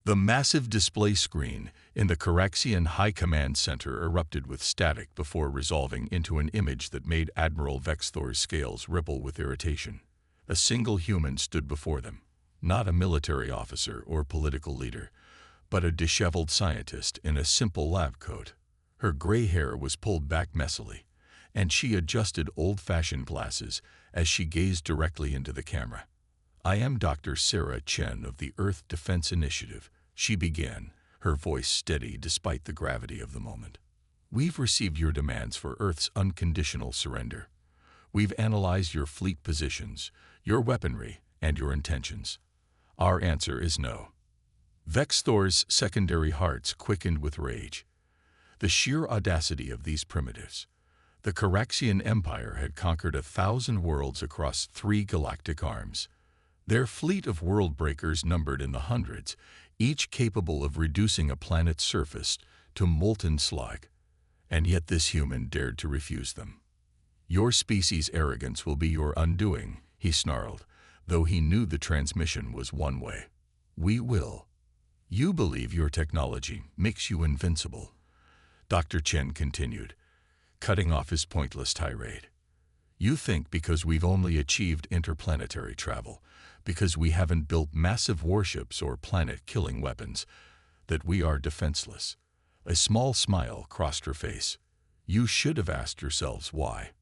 The massive display screen in the Coraxian High Command Center erupted with static before resolving into an image that made Admiral Vexthor's scales ripple with irritation. A single human stood before them, not a military officer or political leader, but a disheveled scientist in a simple lab coat. Her gray hair was pulled back messily, and she adjusted old-fashioned glasses as she gazed directly into the camera. "I am Dr. Sarah Chen of the Earth Defense Initiative," she began, her voice steady despite the gravity of the moment. "We've received your demands for Earth's unconditional surrender. We've analyzed your fleet positions, your weaponry, and your intentions. Our answer is no." Vexthor's secondary hearts quickened with rage. The sheer audacity of these primitives. The Coraxian Empire had conquered 1,000 worlds across 3 galactic arms. Their fleet of world breakers numbered in the hundreds, each capable of reducing a planet's surface to molten slag. And yet this human dared to refuse them. "Your species' arrogance will be your undoing," he snarled, though he knew the transmission was one way. "We will. You believe your technology makes you invincible," Dr. Chen continued, cutting off his pointless tirade. "You think because we've only achieved interplanetary travel, because we haven't built massive warships or planet-killing weapons, that we are defenseless." A small smile crossed her face. "You should have asked yourselves why."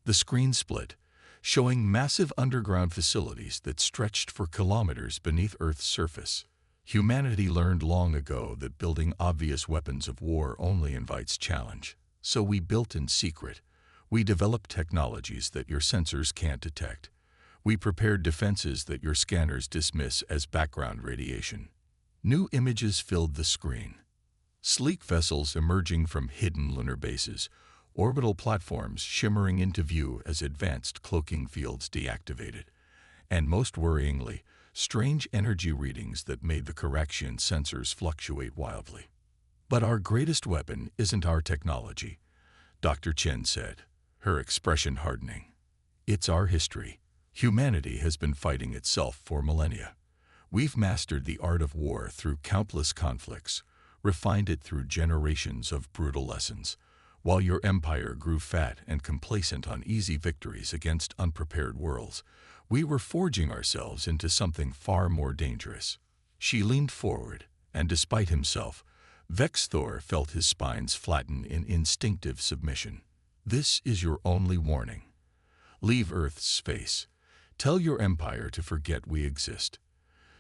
The screen split, showing massive underground facilities that stretched for kilometers beneath Earth's surface. Humanity learned long ago that building obvious weapons of war only invites challenge. So we built in secret. We developed technologies that your sensors can't detect. We prepared defenses that your scanners dismiss as background radiation. New images filled the screen. Sleek vessels emerging from hidden lunar bases, orbital platforms shimmering into view as advanced cloaking fields deactivated, and most worryingly, strange energy readings that made the Coraxian sensors fluctuate wildly. "But our greatest weapon isn't our technology," Dr. Chen said, her expression hardening. "It's our history. Humanity has been fighting itself for millennia. We've mastered the art of war through countless conflicts, refined it through generations of brutal lessons. While your empire grew fat and complacent on easy victories against unprepared worlds, we were forging ourselves into something far more dangerous." She leaned forward, and despite himself, Vexthor felt his spines flatten in instinctive submission. "This is your only warning. Leave Earth's space. Tell your empire to forget we exist.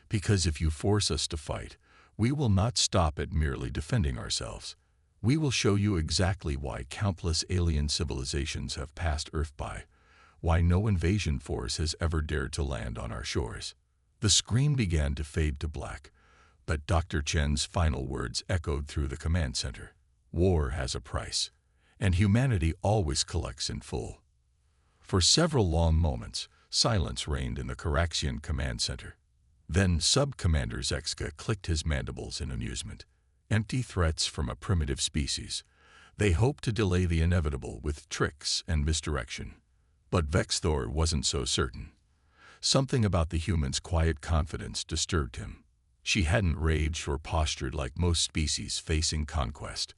Because if you force us to fight, we will not stop at merely defending ourselves. We will show you exactly why countless alien civilizations have passed Earth by, why no invasion force has ever dared to land on our shores." The screen began to fade to black, but Dr. Chen's final words echoed through the command center. "War has a price, and humanity always collects in full." For several long moments, silence reigned in the Coraxian command center. Then Sub-Commander Zexka clicked his mandibles in amusement. Empty threats from a primitive species. They hoped to delay the inevitable with tricks and misdirection. But Vexthor wasn't so certain. Something about the human's quiet confidence disturbed him. She hadn't raged or postured like most species facing conquest.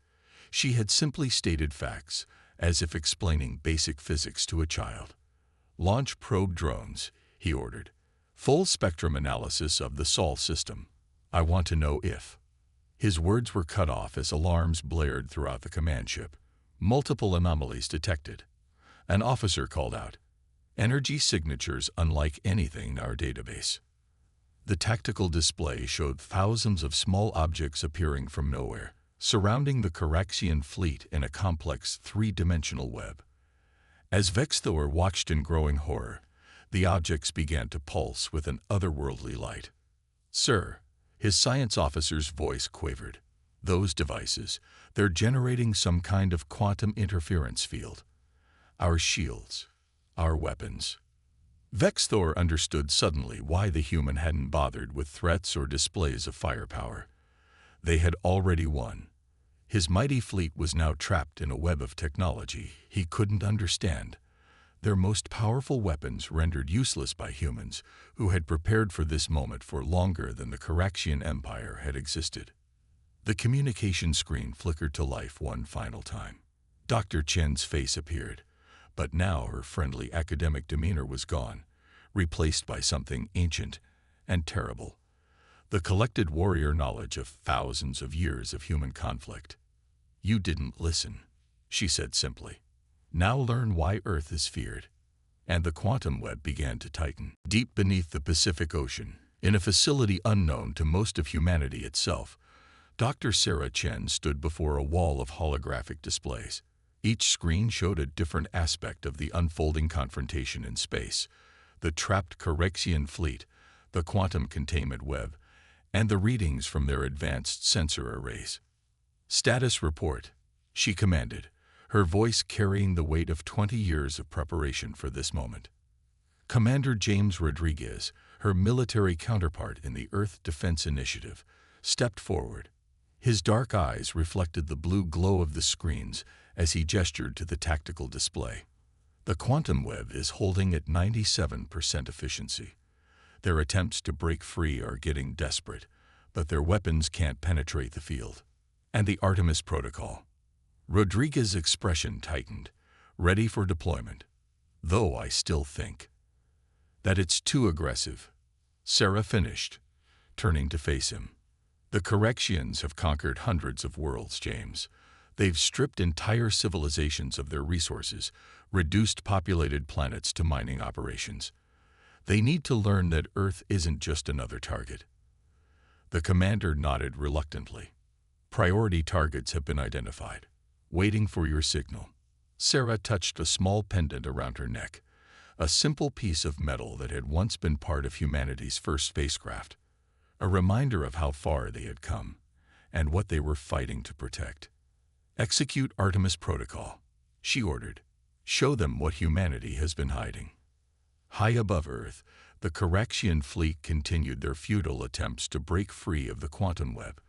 She had simply stated facts, as if explaining basic physics to a child. "Launch probe drones," he ordered. "Full spectrum analysis of the Sol system. I want to know if—" His words were cut off as alarms blared throughout the command ship. Multiple anomalies detected. An officer called out, "Energy signatures unlike anything in our database." The tactical display showed thousands of small objects appearing from nowhere, surrounding the Coraxian fleet in a complex three-dimensional web. As Vexthor watched in growing horror, the objects began to pulse with an otherworldly light. "Sir," his science officer's voice quavered. "Those devices, they're generating some kind of quantum interference field. Our shields, our weapons." Vexthor understood suddenly why the human hadn't bothered with threats or displays of firepower. They had already won. His mighty fleet was now trapped in a web of technology he couldn't understand. their most powerful weapons rendered useless by humans who had prepared for this moment for longer than the Coraxian Empire had existed. The communication screen flickered to life one final time. Dr. Chen's face appeared, but now her friendly academic demeanor was gone, replaced by something ancient and terrible. The collected warrior knowledge of thousands of years of human conflict. "You didn't listen," she said simply. "Now learn why Earth is feared." And the quantum web began to tighten. Deep beneath the Pacific Ocean, in a facility unknown to most of humanity itself, Dr. Sarah Chen stood before a wall of holographic displays. Each screen showed a different aspect of the unfolding confrontation in space: the trapped Coraxian fleet, the quantum containment web, and the readings from their advanced sensor arrays. "Status report," she commanded, her voice carrying the weight of 20 years of preparation for this moment. Commander James Rodriguez, her military counterpart in the Earth Defense Initiative, stepped forward. His dark eyes reflected the blue glow of the screens as he gestured to the tactical display. "The quantum web is holding at 97% efficiency. Their attempts to break free are getting desperate, but their weapons can't penetrate the field." "And the Artemis Protocol?" Rodriguez's expression tightened, ready for deployment. "Though I still think that it's too aggressive," Sarah finished, turning to face him. "The Coraxians have conquered hundreds of worlds, James. They've stripped entire civilizations of their resources, reduced populated planets to mining operations. They need to learn that Earth isn't just another target." The commander nodded reluctantly. "Priority targets have been identified. Waiting for your signal." Sarah touched a small pendant around her neck, a simple piece of metal that had once been part of humanity's first spacecraft, a reminder of how far they had come and what they were fighting to protect. "Execute Artemis Protocol," she ordered. "Show them what humanity has been hiding." High above Earth, the Coraxian fleet continued their futile attempts to break free of the quantum web.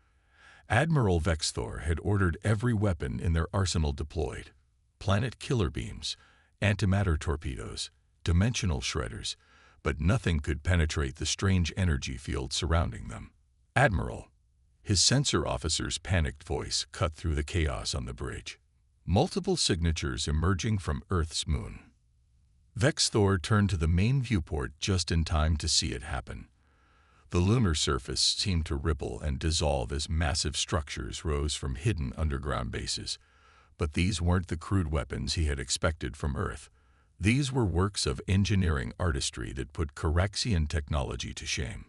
Admiral Vexthor had ordered every weapon in their arsenal deployed: planet killer beams, antimatter torpedoes, dimensional shredders, but nothing could penetrate the strange energy field surrounding them. "Admiral," his sensor officer's panicked voice cut through the chaos on the bridge. Multiple signatures emerging from Earth's moon. Vexthor turned to the main viewport just in time to see it happen. The lunar surface seemed to ripple and dissolve as massive structures rose from hidden underground bases. But these weren't the crude weapons he had expected from Earth. These were works of engineering artistry that put Coraxian technology to shame.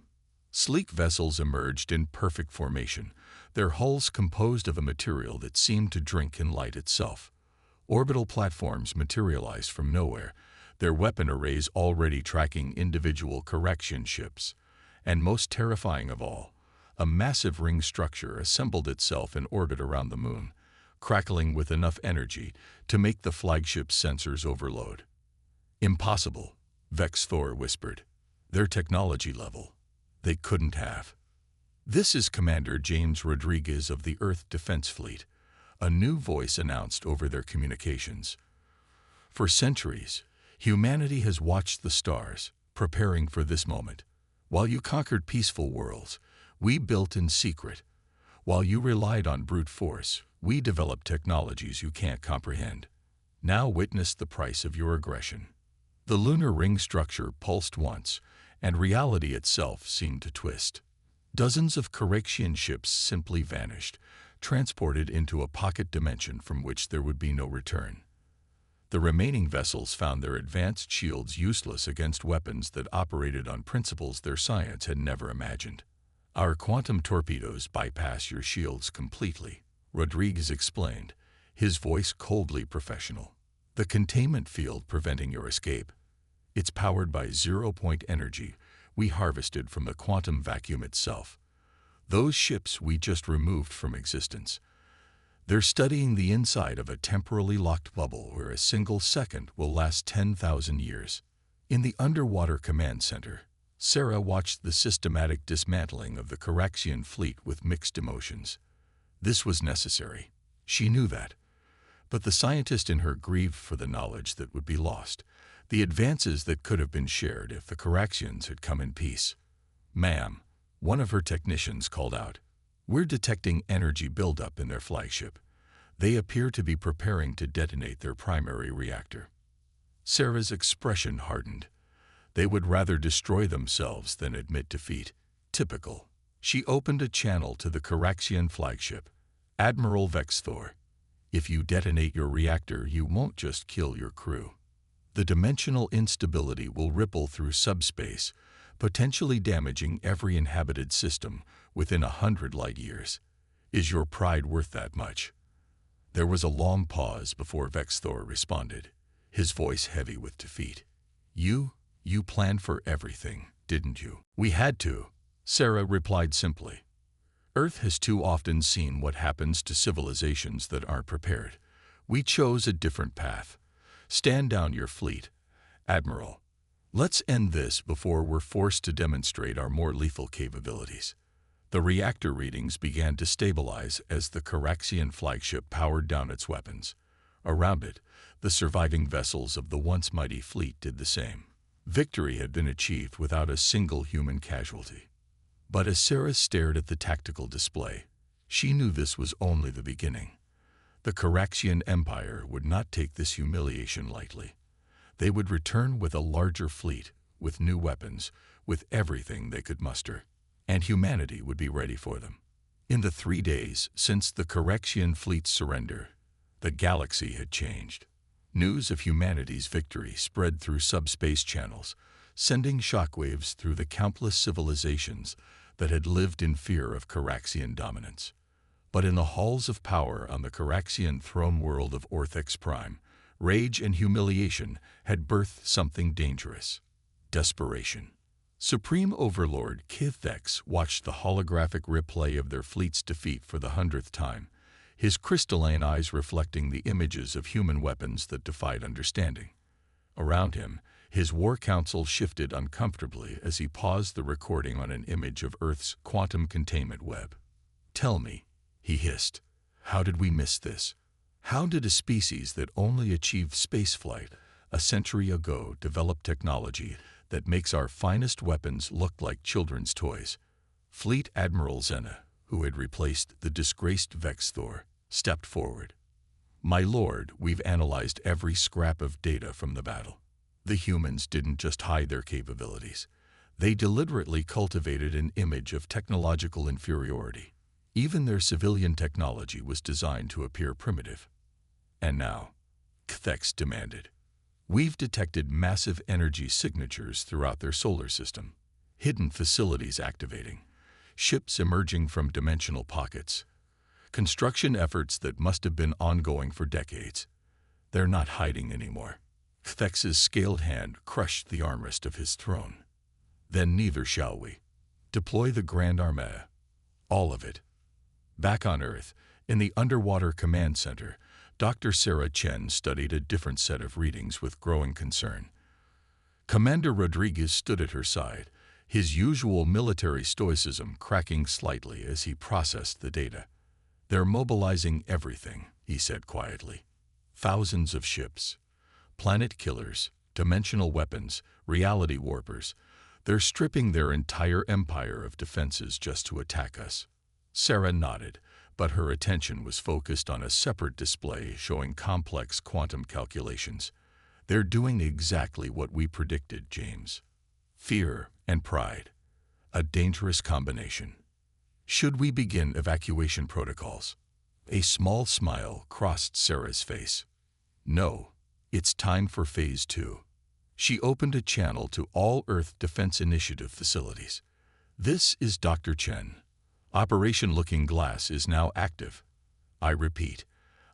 Sleek vessels emerged in perfect formation, their hulls composed of a material that seemed to drink in light itself. Orbital platforms materialized from nowhere, their weapon arrays already tracking individual Coraxian ships. And most terrifying of all, a massive ring structure assembled itself in orbit around the moon, crackling with enough energy to make the flagship's sensors overload. "Impossible," Vexthor whispered. "Their technology level. They couldn't have." "This is Commander James Rodriguez of the Earth Defense Fleet," a new voice announced over their communications. "For centuries, humanity has watched the stars, preparing for this moment. While you conquered peaceful worlds, we built in secret. While you relied on brute force, we developed technologies you can't comprehend. Now witness the price of your aggression." The lunar ring structure pulsed once, and reality itself seemed to twist. Dozens of Coraxian ships simply vanished, transported into a pocket dimension from which there would be no return. The remaining vessels found their advanced shields useless against weapons that operated on principles their science had never imagined. "Our quantum torpedoes bypass your shields completely," Rodriguez explained, his voice coldly professional. "The containment field preventing your escape. It's powered by zero-point energy we harvested from the quantum vacuum itself. Those ships we just removed from existence. They're studying the inside of a temporally locked bubble where a single second will last 10,000 years." In the underwater command center, Sarah watched the systematic dismantling of the Coraxian fleet with mixed emotions. This was necessary. She knew that. But the scientist in her grieved for the knowledge that would be lost, The advances that could have been shared if the Coraxians had come in peace. "Ma'am," one of her technicians called out, "we're detecting energy buildup in their flagship. They appear to be preparing to detonate their primary reactor." Sarah's expression hardened. They would rather destroy themselves than admit defeat. Typical. She opened a channel to the Coraxian flagship. "Admiral Vexthor, if you detonate your reactor, you won't just kill your crew. The dimensional instability will ripple through subspace, potentially damaging every inhabited system within 100 light years. Is your pride worth that much?" There was a long pause before Vexthor responded, his voice heavy with defeat. You planned for everything, didn't you?" "We had to," Sarah replied simply. "Earth has too often seen what happens to civilizations that aren't prepared. We chose a different path. Stand down your fleet, Admiral. Let's end this before we're forced to demonstrate our more lethal capabilities." The reactor readings began to stabilize as the Coraxian flagship powered down its weapons. Around it, the surviving vessels of the once mighty fleet did the same. Victory had been achieved without a single human casualty. But as Sarah stared at the tactical display, she knew this was only the beginning. The Coraxian Empire would not take this humiliation lightly. They would return with a larger fleet, with new weapons, with everything they could muster. And humanity would be ready for them. In the 3 days since the Coraxian fleet's surrender, the galaxy had changed. News of humanity's victory spread through subspace channels, sending shockwaves through the countless civilizations that had lived in fear of Coraxian dominance. But in the halls of power on the Coraxian throne world of Orthex Prime, rage and humiliation had birthed something dangerous: desperation. Supreme Overlord Kithvex watched the holographic replay of their fleet's defeat for the 100th time, his crystalline eyes reflecting the images of human weapons that defied understanding. Around him, his war council shifted uncomfortably as he paused the recording on an image of Earth's quantum containment web. "Tell me," he hissed, "how did we miss this? How did a species that only achieved spaceflight a century ago develop technology that makes our finest weapons look like children's toys?" Fleet Admiral Zena, who had replaced the disgraced Vexthor, stepped forward. "My lord, we've analyzed every scrap of data from the battle. The humans didn't just hide their capabilities. They deliberately cultivated an image of technological inferiority. Even their civilian technology was designed to appear primitive." "And now," Kthex demanded, "we've detected massive energy signatures throughout their solar system. Hidden facilities activating, ships emerging from dimensional pockets, construction efforts that must have been ongoing for decades. They're not hiding anymore." Kthex's scaled hand crushed the armrest of his throne. "Then neither shall we. Deploy the Grand Armée. All of it." Back on Earth, in the underwater command center, Dr. Sarah Chen studied a different set of readings with growing concern. Commander Rodriguez stood at her side, his usual military stoicism cracking slightly as he processed the data. "They're mobilizing everything," he said quietly. "Thousands of ships. Planet killers, dimensional weapons, reality warpers. They're stripping their entire empire of defenses just to attack us." Sarah nodded, but her attention was focused on a separate display showing complex quantum calculations. "They're doing exactly what we predicted, James. Fear and pride. A dangerous combination. Should we begin evacuation protocols?" A small smile crossed Sarah's face. "No, it's time for Phase 2. She opened a channel to all Earth Defense Initiative facilities. "This is Dr. Chen. Operation Looking Glass is now active. I repeat,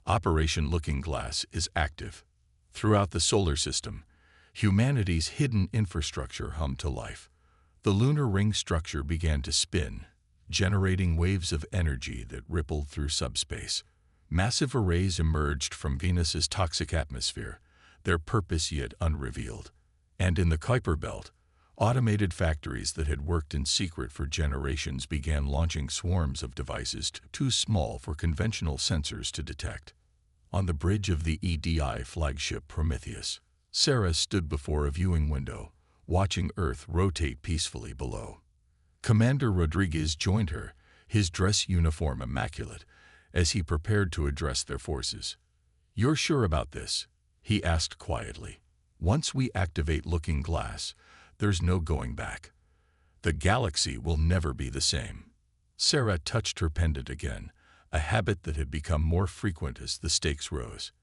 Operation Looking Glass is active." Throughout the solar system, humanity's hidden infrastructure hummed to life. The lunar ring structure began to spin, generating waves of energy that rippled through subspace. Massive arrays emerged from Venus's toxic atmosphere, their purpose yet unrevealed. And in the Kuiper Belt, automated factories that had worked in secret for generations began launching swarms of devices too small for conventional sensors to detect. On the bridge of the EDI flagship Prometheus, Sarah stood before a viewing window, watching Earth rotate peacefully below. Commander Rodriguez joined her, his dress uniform immaculate, as he prepared to address their forces. "You're sure about this?" he asked quietly. "Once we activate Looking Glass, there's no going back. The galaxy will never be the same." Sarah touched her pendant again, a habit that had become more frequent as the stakes rose.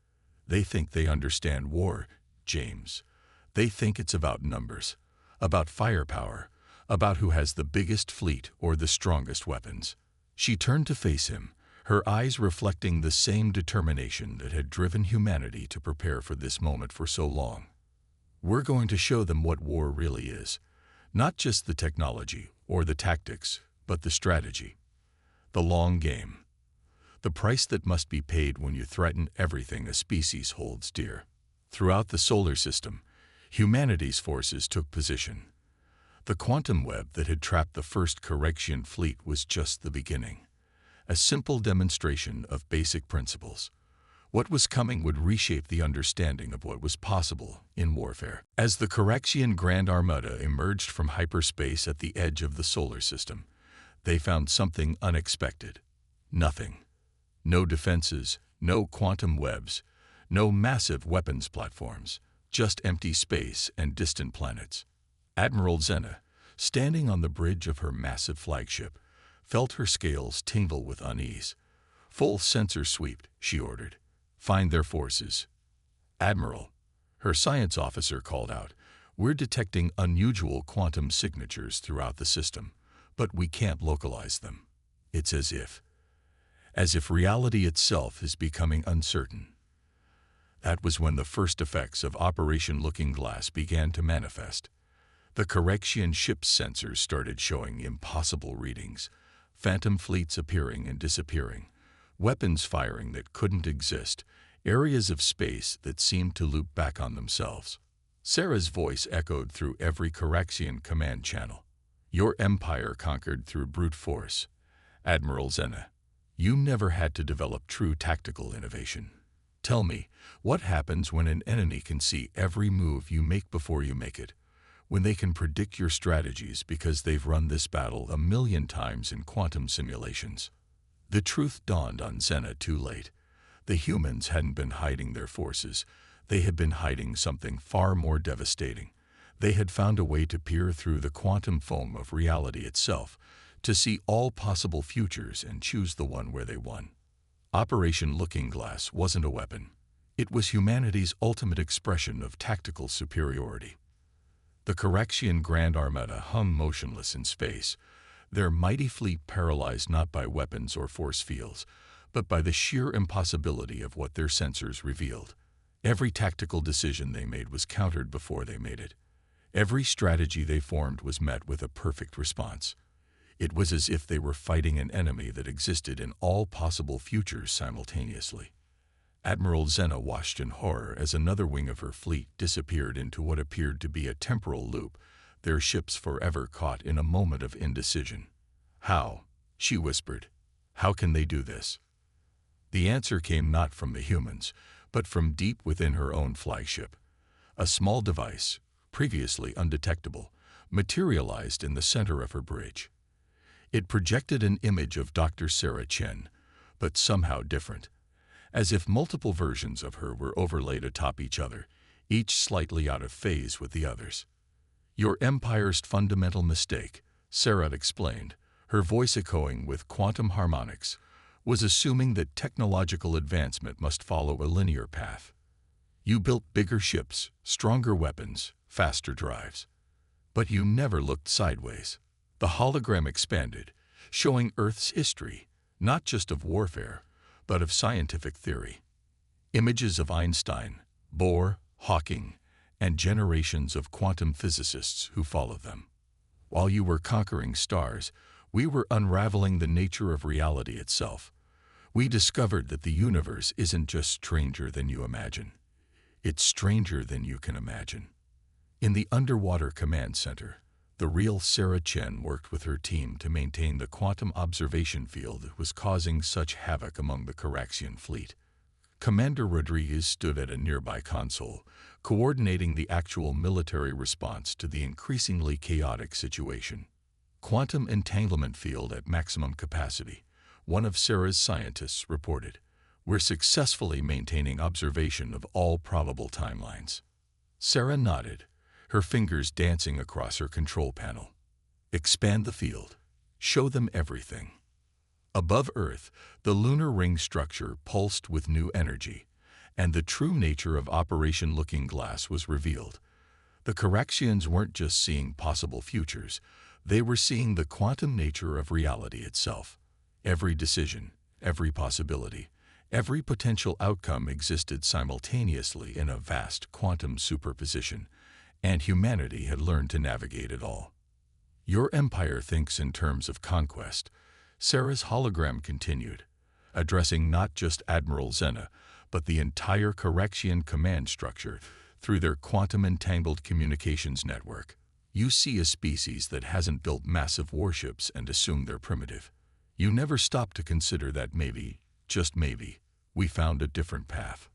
"They think they understand war, James. They think it's about numbers, about firepower, about who has the biggest fleet or the strongest weapons." She turned to face him, her eyes reflecting the same determination that had driven humanity to prepare for this moment for so long. "We're going to show them what war really is. Not just the technology or the tactics, but the strategy. The long game. The price that must be paid when you threaten everything a species holds dear." Throughout the solar system, humanity's forces took position. The quantum web that had trapped the first Correction fleet was just the beginning. A simple demonstration of basic principles. What was coming would reshape the understanding of what was possible in warfare. As the Correction Grand Armada emerged from hyperspace at the edge of the solar system, they found something unexpected. Nothing. No defenses, no quantum webs, no massive weapons platforms, just empty space and distant planets. Admiral Zena, standing on the bridge of her massive flagship, felt her scales tingle with unease. "Full sensor sweep," she ordered. "Find their forces." "Admiral," her science officer called out, "we're detecting unusual quantum signatures throughout the system, but we can't localize them. It's as if reality itself is becoming uncertain." That was when the first effects of Operation Looking Glass began to manifest. The Correction ship's sensors started showing impossible readings, phantom fleets appearing and disappearing, weapons firing that couldn't exist, areas of space that seemed to loop back on themselves. Sarah's voice echoed through every Correction command channel. "Your empire conquered through brute force, Admiral Zena. You never had to develop true tactical innovation. Tell me, what happens when an enemy can see every move you make before you make it? When they can predict your strategies because they've run this battle 1,000,000 times in quantum simulations?" The truth dawned on Zena too late. The humans hadn't been hiding their forces. They had been hiding something far more devastating. They had found a way to peer through the quantum foam of reality itself, to see all possible futures and choose the one where they won. Operation Looking Glass wasn't a weapon. It was humanity's ultimate expression of tactical superiority. The Correction Grand Armada hung motionless in space, their mighty fleet paralyzed not by weapons or force fields, but by the sheer impossibility of what their sensors revealed. Every tactical decision they made was countered before they made it. Every strategy they formed was met with a perfect response. It was as if they were fighting an enemy that existed in all possible futures simultaneously. Admiral Zena watched in horror as another wing of her fleet disappeared into what appeared to be a temporal loop, their ships forever caught in a moment of indecision. "How?" she whispered. "How can they do this?" The answer came not from the humans, but from deep within her own flagship. A small device, previously undetectable, materialized in the center of her bridge. It projected an image of Dr. Sarah Chen, but somehow different, as if multiple versions of her were overlaid atop each other, each slightly out of phase with the others. "Your empire's fundamental mistake," Sarah explained, her voice echoing with quantum harmonics, "was assuming that technological advancement must follow a linear path. You built bigger ships, stronger weapons, faster drives. But you never looked sideways." The hologram expanded, showing Earth's history, not just of warfare, but of scientific theory. Images of Einstein, Bohr, Hawking, and generations of quantum physicists who followed them. While you were conquering stars, we were unraveling the nature of reality itself. We discovered that the universe isn't just stranger than you imagine. It's stranger than you can imagine. In the underwater command center, the real Sarah Chen worked with her team to maintain the quantum observation field that was causing such havoc among the Correction fleet. Commander Rodriguez stood at a nearby console, coordinating the actual military response to the increasingly chaotic situation. Quantum entanglement field at maximum capacity, one of Sarah's scientists reported. We're successfully maintaining observation of all probable timelines. Sarah nodded, her fingers dancing across her control panel. Expand the field. Show them everything. Above Earth, the lunar ring structure pulsed with new energy, and the true nature of Operation Looking Glass was revealed. The Coraxians weren't just seeing possible futures, they were seeing the quantum nature of reality itself. Every decision, every possibility, every potential outcome existed simultaneously in a vast quantum superposition, and humanity had learned to navigate it all. Your empire thinks in terms of conquest, Sarah's hologram continued, addressing not just Admiral Zena, but the entire Coraxian command structure through their quantum-entangled communications network. You see a species that hasn't built massive warships and assumed they're primitive. You never stop to consider that maybe, just maybe, we found a different path.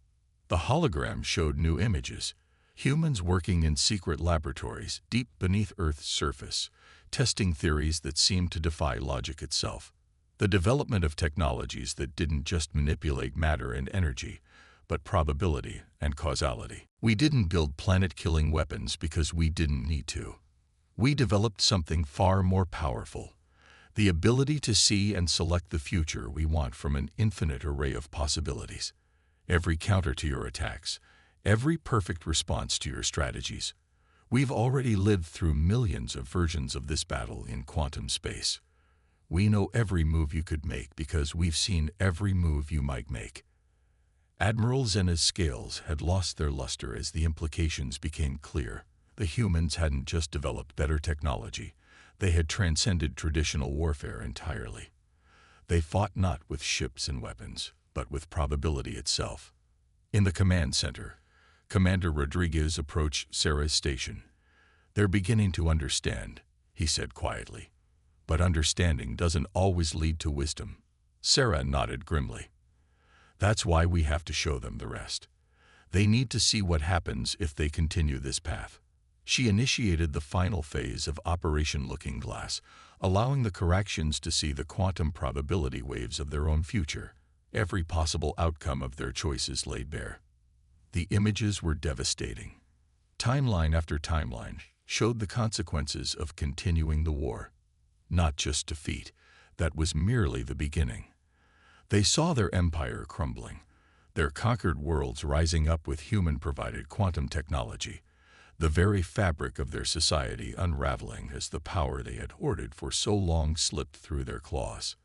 The hologram showed new images, humans working in secret laboratories deep beneath Earth's surface, testing theories that seemed to defy logic itself. The development of technologies that didn't just manipulate matter and energy, but probability and causality. We didn't build planet-killing weapons because we didn't need to. We developed something far more powerful, the ability to see and select the future we want from an infinite array of possibilities. Every counter to your attacks, every perfect response to your strategies. We've already lived through millions of versions of this battle in quantum space. We know every move you could make because we've seen every move you might make. Admiral Zena's scales had lost their luster as the implications became clear. The humans hadn't just developed better technology, they had transcended traditional warfare entirely. They fought not with ships and weapons, but with probability itself. In the command center, Commander Rodriguez approached Sarah's station. They're beginning to understand, he said quietly. But understanding doesn't always lead to wisdom. Sarah nodded grimly. That's why we have to show them the rest. They need to see what happens if they continue this path. She initiated the final phase of Operation Looking Glass, allowing the Coraxians to see the quantum probability waves of their own future. Every possible outcome of their choices laid bare. The images were devastating. Timeline after timeline showed the consequences of continuing the war. Not just defeat, that was merely the beginning. They saw their empire crumbling, their conquered worlds rising up with human-provided quantum technology, the very fabric of their society unraveling as the power they had hoarded for so long slipped through their claws.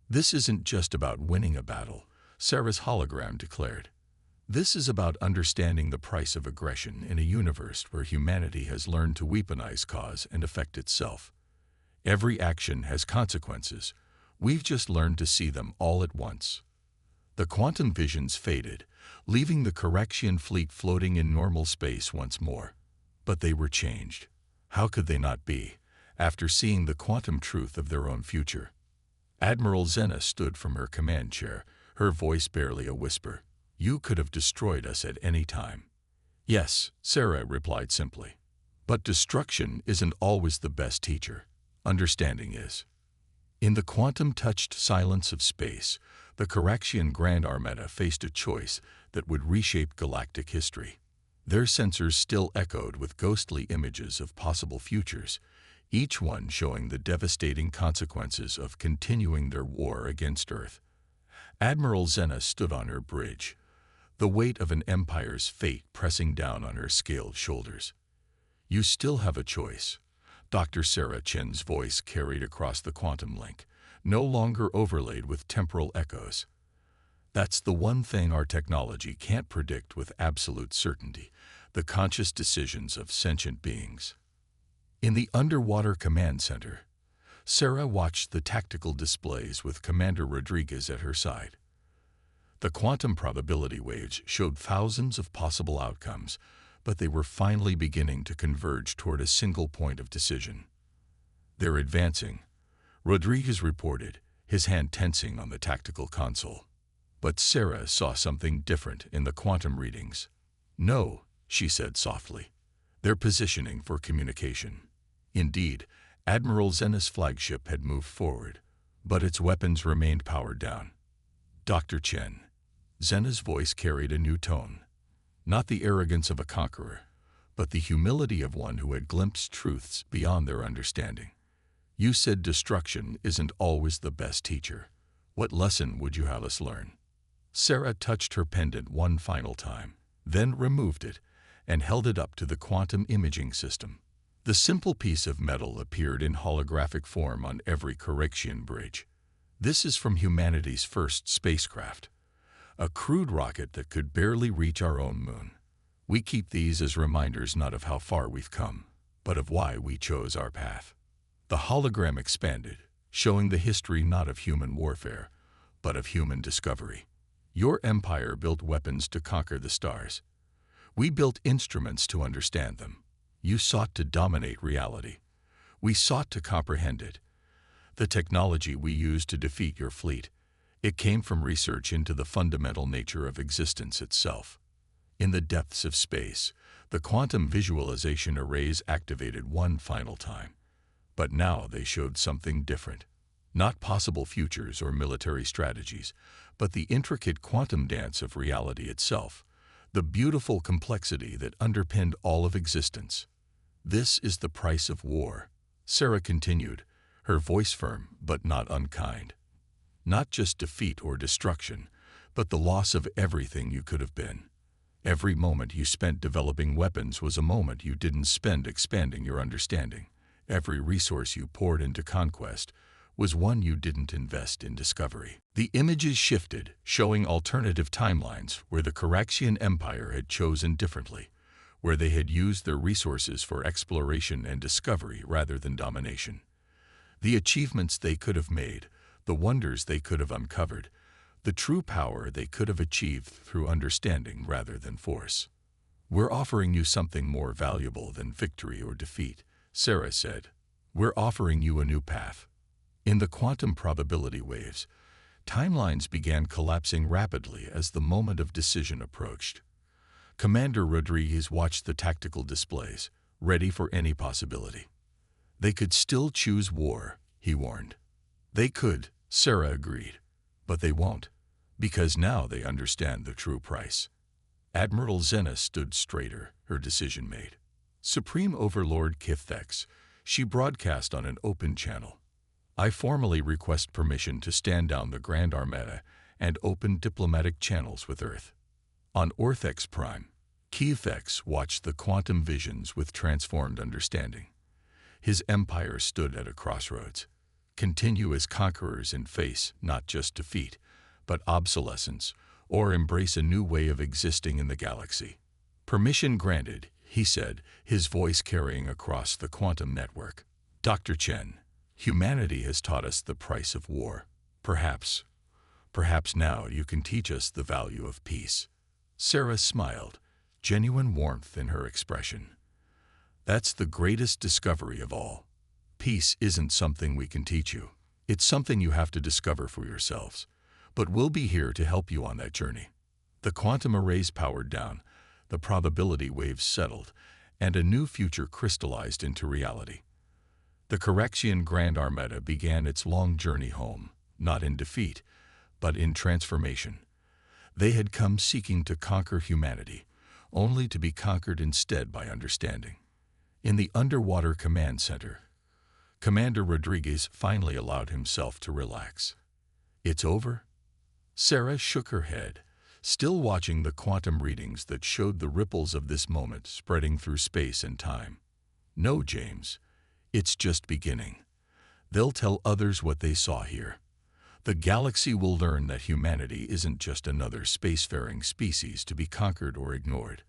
This isn't just about winning a battle, Sarah's hologram declared. This is about understanding the price of aggression in a universe where humanity has learned to weaponize cause and effect itself. Every action has consequences. We've just learned to see them all at once. The quantum visions faded, leaving the Coraxian fleet floating in normal space once more. But they were changed. How could they not be, after seeing the quantum truth of their own future? Admiral Zena stood from her command chair, her voice barely a whisper. You could have destroyed us at any time. Yes, Sarah replied simply. But destruction isn't always the best teacher. Understanding is. In the quantum-touched silence of space, the Coraxian Grand Armada faced a choice that would reshape galactic history. Their sensors still echoed with ghostly images of possible futures, each one showing the devastating consequences of continuing their war against Earth. Admiral Zena stood on her bridge, the weight of an empire's fate pressing down on her scaled shoulders. You still have a choice. Dr. Sarah Chen's voice carried across the quantum link, no longer overlaid with temporal echoes. That's the one thing our technology can't predict with absolute certainty, the conscious decisions of sentient beings. In the underwater command center, Sarah watched the tactical displays with Commander Rodriguez at her side. The quantum probability waves showed thousands of possible outcomes, but they were finally beginning to converge toward a single point of decision. They're advancing, Rodriguez reported, his hand tensing on the tactical console. But Sarah saw something different in the quantum readings. "No," she said softly. "They're positioning for communication." Indeed, Admiral Zenith's flagship had moved forward, but its weapons remained powered down. "Dr. Chen." Zenith's voice carried a new tone. Not the arrogance of a conqueror, but the humility of one who had glimpsed truths beyond their understanding. "You said destruction isn't always the best teacher. What lesson would you have us learn?" Sarah touched her pendant one final time, then removed it and held it up to the quantum imaging system. The simple piece of metal appeared in holographic form on every Corexian bridge. "This is from humanity's first spacecraft, a crude rocket that could barely reach our own moon. We keep these as reminders not of how far we've come, but of why we chose our path." The hologram expanded, showing the history not of human warfare, but of human discovery. "Your empire built weapons to conquer the stars. We built instruments to understand them. You sought to dominate reality. We sought to comprehend it. The technology we used to defeat your fleet, it came from research into the fundamental nature of existence itself. In the depths of space, the quantum visualization arrays activated one final time. But now they showed something different. Not possible futures or military strategies, but the intricate quantum dance of reality itself, the beautiful complexity that underpinned all of existence. This is the price of war," Sarah continued, her voice firm but not unkind. "Not just defeat or destruction, but the loss of everything you could have been. Every moment you spent developing weapons was a moment you didn't spend expanding your understanding. Every resource you poured into conquest was one you didn't invest in discovery." The images shifted, showing alternative timelines where the Corexian Empire had chosen differently, where they had used their resources for exploration and discovery rather than domination. The achievements they could have made, the wonders they could have uncovered, the true power they could have achieved through understanding rather than force. "We're offering you something more valuable than victory or defeat," Sarah said. "We're offering you a new path." In the quantum probability waves, timelines began collapsing rapidly as the moment of decision approached. Commander Rodriguez watched the tactical displays, ready for any possibility. "They could still choose war," he warned. "They could," Sarah agreed, "but they won't, because now they understand the true price." Admiral Zenith stood straighter, her decision made. "Supreme Overlord Kiththex," she broadcast on an open channel, "I formally request permission to stand down the Grand Armada and open diplomatic channels with Earth." On Orthex Prime, Kiththex watched the quantum visions with transformed understanding. His empire stood at a crossroads. Continue as conquerors and face not just defeat, but obsolescence, or embrace a new way of existing in the galaxy. "Permission granted," he said, his voice carrying across the quantum network. "Dr. Chen, humanity has taught us the price of war. Perhaps now you can teach us the value of peace." Sarah smiled, genuine warmth in her expression. "That's the greatest discovery of all. Peace isn't something we can teach you. It's something you have to discover for yourselves. But we'll be here to help you on that journey." The quantum arrays powered down, the probability waves settled, and a new future crystallized into reality. The Corexian Grand Armada began its long journey home, not in defeat, but in transformation. They had come seeking to conquer humanity, only to be conquered instead by understanding. In the underwater command center, Commander Rodriguez finally allowed himself to relax. "It's over?" Sarah shook her head, still watching the quantum readings that showed the ripples of this moment spreading through space and time. "No, James. It's just beginning. They'll tell others what they saw here. The galaxy will learn that humanity isn't just another spacefaring species to be conquered or ignored.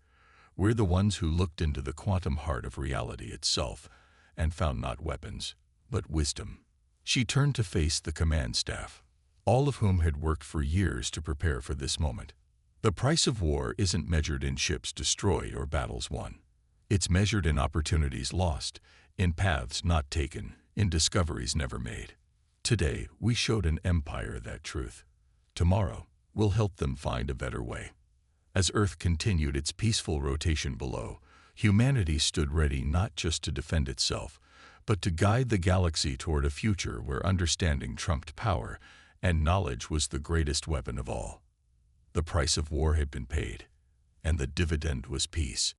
We're the ones who looked into the quantum heart of reality itself and found not weapons, but wisdom." She turned to face the command staff, all of whom had worked for years to prepare for this moment. "The price of war isn't measured in ships destroyed or battles won. It's measured in opportunities lost, in paths not taken, in discoveries never made. Today, we showed an empire that truth. Tomorrow, will help them find a better way. As Earth continued its peaceful rotation below, humanity stood ready not just to defend itself, but to guide the galaxy toward a future where understanding trumped power and knowledge was the greatest weapon of all. The price of war had been paid, and the dividend was peace.